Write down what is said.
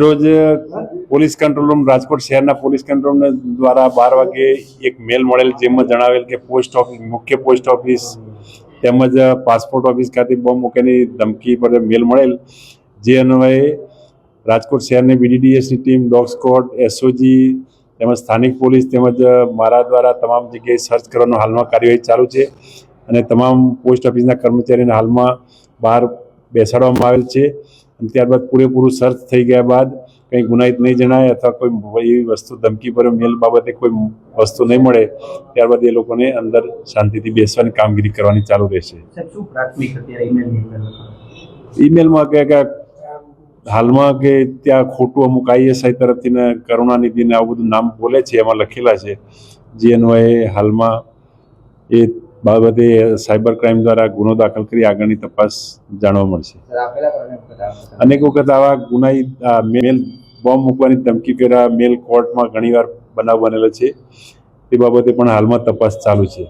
રોજ police control room Rajkot શહેરના police control room દ્વારા 12 વાગે એક મેલ મળેલ, જેમાં જણાવેલ કે પોસ્ટ ઓફિસ, મુખ્ય પોસ્ટ ઓફિસ તેમજ પાસપોર્ટ ઓફિસ ખાતે બોમ્બ મૂકવાની ધમકી પર મેલ મળેલ, જે અન્વયે રાજકોટ શહેરની BDDSની ટીમ, ડોગ સ્ક્વોડ, SOG તેમજ સ્થાનિક પોલીસ તેમજ મારા દ્વારા તમામ જગ્યાએ સર્ચ કરવાનો હાલમાં કાર્યવાહી ચાલુ છે અને તમામ પોસ્ટ ઓફિસના કર્મચારીઓને હાલમાં બહાર બેસાડવામાં આવેલ છે. અને ત્યારબાદ પૂરેપૂરું સર્ચ થઈ ગયા બાદ કંઈ ગુનાહિત નહીં જણાય અથવા કોઈ એવી વસ્તુ ધમકી પર મેલ બાબતે કોઈ વસ્તુ નહીં મળે, ત્યારબાદ એ લોકોને અંદર શાંતિથી બેસવાની કામગીરી કરવાની ચાલુ રહેશે. ઈમેલમાં કે હાલમાં કે ત્યાં ખોટું અમુક ISI તરફથી ને કરુણાનિધિ ને આવું બધું નામ બોલે છે, એમાં લખેલા છે, જે અન્વયે હાલમાં એ બાબતે સાયબર ક્રાઇમ દ્વારા ગુનો દાખલ કરી આગળની તપાસ જાણવા મળશે. અનેક વખત આવા ગુનાહિત મેલ બોમ્બ મૂકવાની ધમકી કર્યા મેલ કોર્ટમાં ઘણીવાર બનાવ બનેલો છે, તે બાબતે પણ હાલમાં તપાસ ચાલુ છે.